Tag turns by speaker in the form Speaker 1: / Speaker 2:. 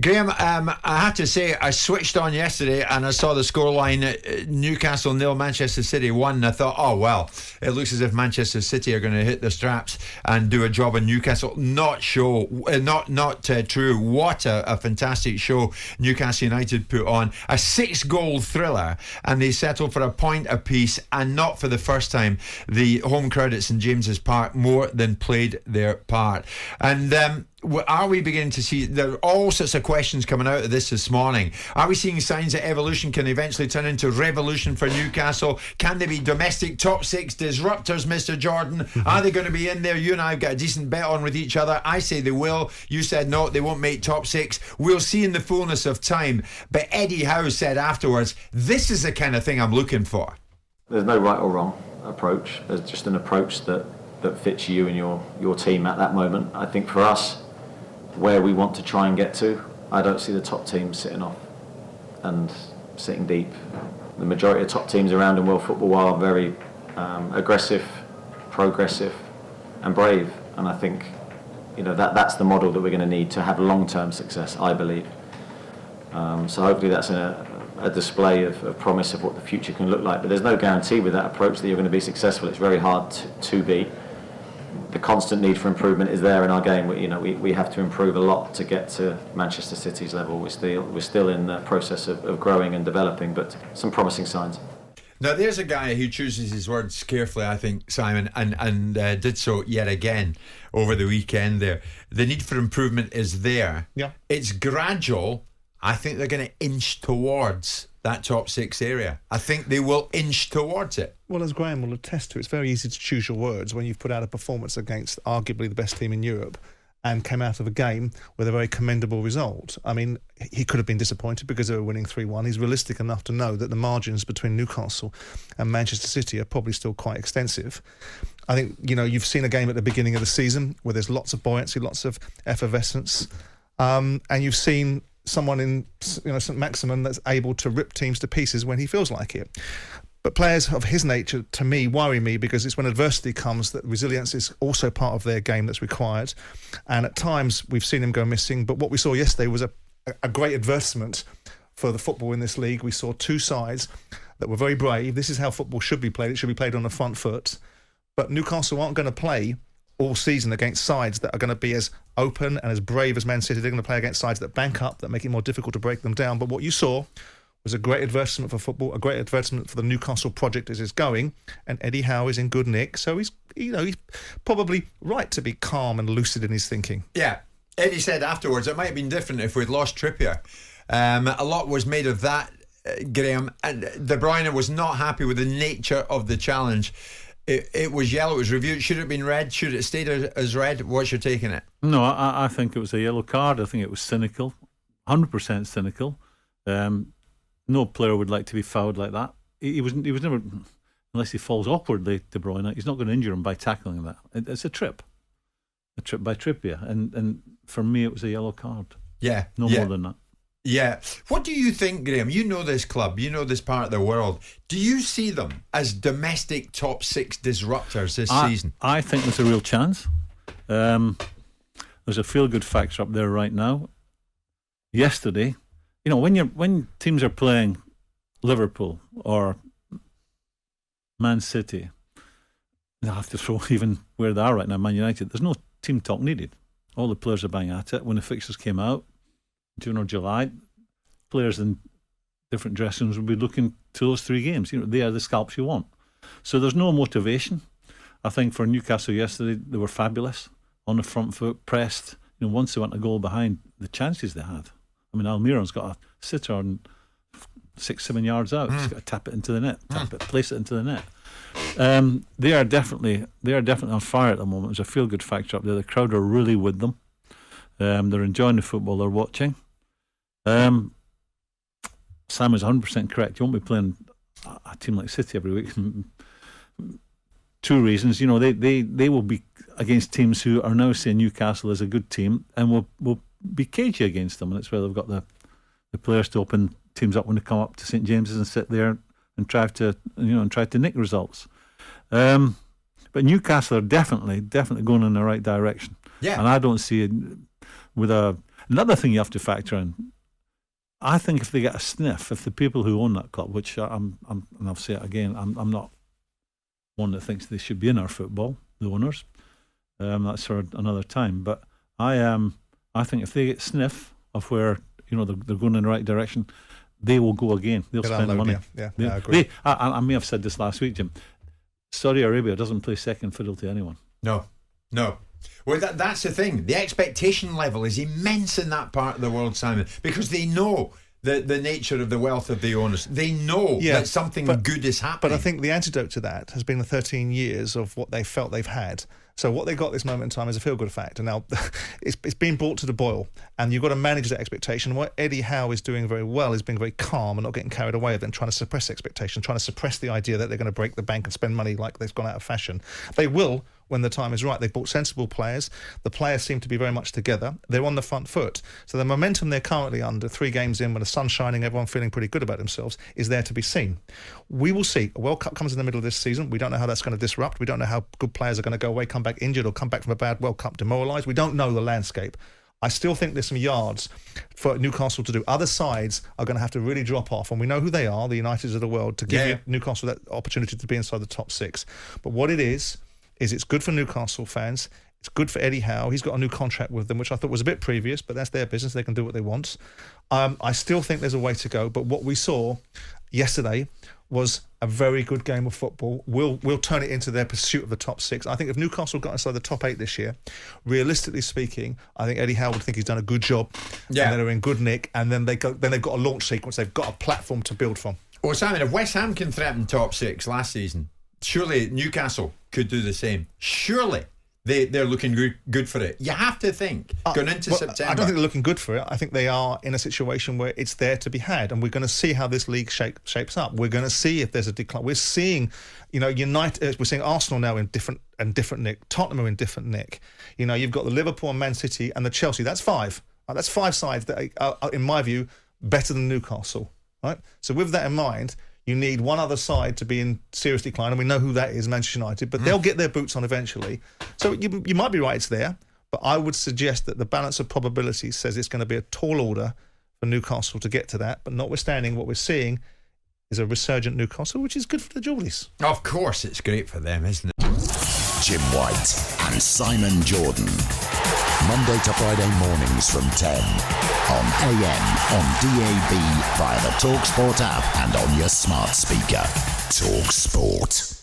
Speaker 1: Graeme, I have to say, I switched on yesterday and I saw the scoreline, Newcastle 0, Manchester City 1, and I thought, oh well, it looks as if Manchester City are going to hit the straps and do a job in Newcastle. Not true. What a fantastic show Newcastle United put on. A 6-goal thriller, and they settled for a point apiece, and not for the first time. The home crowd at St James's Park more than played their part. And are we beginning to see, there are all sorts of questions coming out of this morning. Are we seeing signs that evolution can eventually turn into revolution for Newcastle? Can they be domestic top 6 disruptors, Mr. Jordan? Are they going to be in there? You and I have got a decent bet on with each other. I say they will. You said no, they won't make top 6. We'll see in the fullness of time. But Eddie Howe said afterwards, this is the kind of thing I'm looking for.
Speaker 2: There's no right or wrong approach. There's just an approach that fits you and your team at that moment. I think for us, where we want to try and get to, I don't see the top teams sitting off and sitting deep. The majority of top teams around in world football are very aggressive, progressive and brave, and I think that's the model that we're going to need to have long-term success, I believe. So hopefully that's a display of promise of what the future can look like, but there's no guarantee with that approach that you're going to be successful. It's very hard to be. The constant need for improvement is there in our game. We have to improve a lot to get to Manchester City's level. We're still in the process of growing and developing, but some promising signs.
Speaker 1: Now there's a guy who chooses his words carefully, I think, Simon, and did so yet again over the weekend there. The need for improvement is there.
Speaker 3: Yeah.
Speaker 1: It's gradual. I think they're going to inch towards that top 6 area. I think they will inch towards it.
Speaker 3: Well, as Graeme will attest to, it's very easy to choose your words when you've put out a performance against arguably the best team in Europe and came out of a game with a very commendable result. I mean, he could have been disappointed because they were winning 3-1. He's realistic enough to know that the margins between Newcastle and Manchester City are probably still quite extensive. I think, you've seen a game at the beginning of the season where there's lots of buoyancy, lots of effervescence, and you've seen someone in St Maximin that's able to rip teams to pieces when he feels like it. But players of his nature, to me, worry me because it's when adversity comes that resilience is also part of their game that's required. And at times we've seen him go missing. But what we saw yesterday was a great advertisement for the football in this league. We saw two sides that were very brave. This is how football should be played. It should be played on the front foot. But Newcastle aren't going to play all season against sides that are going to be as open and as brave as Man City. They're going to play against sides that bank up, that make it more difficult to break them down. But what you saw was a great advertisement for football, a great advertisement for the Newcastle project as it's going, and Eddie Howe is in good nick, so he's probably right to be calm and lucid in his thinking.
Speaker 1: Yeah, Eddie said afterwards it might have been different if we'd lost Trippier. A lot was made of that, Graeme, and De Bruyne was not happy with the nature of the challenge. It was yellow, it was reviewed. Should it have been red? Should it stayed as red? What's your take on it?
Speaker 4: No, I think it was a yellow card. I think it was cynical, 100% cynical. No player would like to be fouled like that. He was never, unless he falls awkwardly, De Bruyne, he's not going to injure him by tackling that. It's a trip by Trippier, and for me it was a yellow card.
Speaker 1: Yeah,
Speaker 4: more than that.
Speaker 1: Yeah. What do you think, Graeme? You know this club, you know this part of the world. Do you see them as domestic top 6 disruptors this season?
Speaker 4: I think there's a real chance. There's a feel-good factor up there right now. Yesterday, when teams are playing Liverpool or Man City, I have to throw even where they are right now, Man United, there's no team talk needed. All the players are bang at it. When the fixtures came out, June or July, players in different dressing rooms will be looking to those 3 games. They are the scalps you want. So there's no motivation. I think for Newcastle yesterday, they were fabulous on the front foot, pressed. Once they went a goal behind, the chances they had. I mean, Almiron's got a sitter on 6-7 yards out. He's got to tap it into the net, place it into the net. They are definitely on fire at the moment. There's a feel-good factor up there. The crowd are really with them. They're enjoying the football they're watching. Sam is 100% correct. You won't be playing a team like City every week. 2 reasons. They will be against teams who are now saying Newcastle is a good team and will be cagey against them, and it's where they've got the players to open teams up when they come up to St James's and sit there and try to nick results. But Newcastle are definitely going in the right direction.
Speaker 1: Yeah.
Speaker 4: And I don't see it with Another thing you have to factor in, I think if they get a sniff, if the people who own that club, which and I'll say it again, I'm not one that thinks they should be in our football, the owners. That's for another time. But I think if they get sniff of where they're going in the right direction, they will go again. They'll spend money.
Speaker 3: Yeah, I agree.
Speaker 4: I may have said this last week, Jim. Saudi Arabia doesn't play second fiddle to anyone.
Speaker 1: No. Well, that's the thing. The expectation level is immense in that part of the world, Simon, because they know the nature of the wealth of the owners. They know that something good is happening.
Speaker 3: But I think the antidote to that has been the 13 years of what they felt they've had. So what they got this moment in time is a feel-good factor. Now, it's been brought to the boil, and you've got to manage that expectation. What Eddie Howe is doing very well is being very calm and not getting carried away with it and trying to suppress expectation, trying to suppress the idea that they're going to break the bank and spend money like they've gone out of fashion. They will when the time is right. They've bought sensible players. The players seem to be very much together. They're on the front foot. So the momentum they're currently under, 3 games in, when the sun's shining, everyone feeling pretty good about themselves, is there to be seen. We will see. A World Cup comes in the middle of this season. We don't know how that's going to disrupt. We don't know how good players are going to go away, come back injured, or come back from a bad World Cup demoralised. We don't know the landscape. I still think there's some yards for Newcastle to do. Other sides are going to have to really drop off, and we know who they are, the Uniteds of the world, to give Newcastle that opportunity to be inside the top 6. But what it is it's good for Newcastle fans. It's good for Eddie Howe. He's got a new contract with them, which I thought was a bit previous, but that's their business. They can do what they want. I still think there's a way to go, but what we saw yesterday was a very good game of football. We'll turn it into their pursuit of the top 6. I think if Newcastle got inside the top 8 this year, realistically speaking, I think Eddie Howe would think he's done a good job. Yeah. And they're in good nick, and then they've got a launch sequence. They've got a platform to build from.
Speaker 1: Well, Simon, if West Ham can threaten top 6 last season, surely Newcastle could do the same. Surely they're looking good for it. You have to think going into September.
Speaker 3: I don't think they're looking good for it. I think they are in a situation where it's there to be had, and we're going to see how this league shapes up. We're going to see if there's a decline. We're seeing, United. We're seeing Arsenal now in different nick. Tottenham are in different nick. You've got the Liverpool and Man City and the Chelsea. That's 5. That's 5 sides that are, in my view, better than Newcastle. Right. So with that in mind, you need one other side to be in serious decline, and we know who that is, Manchester United, but they'll get their boots on eventually. So you might be right, it's there, but I would suggest that the balance of probability says it's going to be a tall order for Newcastle to get to that, but notwithstanding, what we're seeing is a resurgent Newcastle, which is good for the Geordies.
Speaker 1: Of course, it's great for them, isn't it?
Speaker 5: Jim White and Simon Jordan. Monday to Friday mornings from 10 on AM, on DAB, via the talkSPORT app and on your smart speaker. talkSPORT.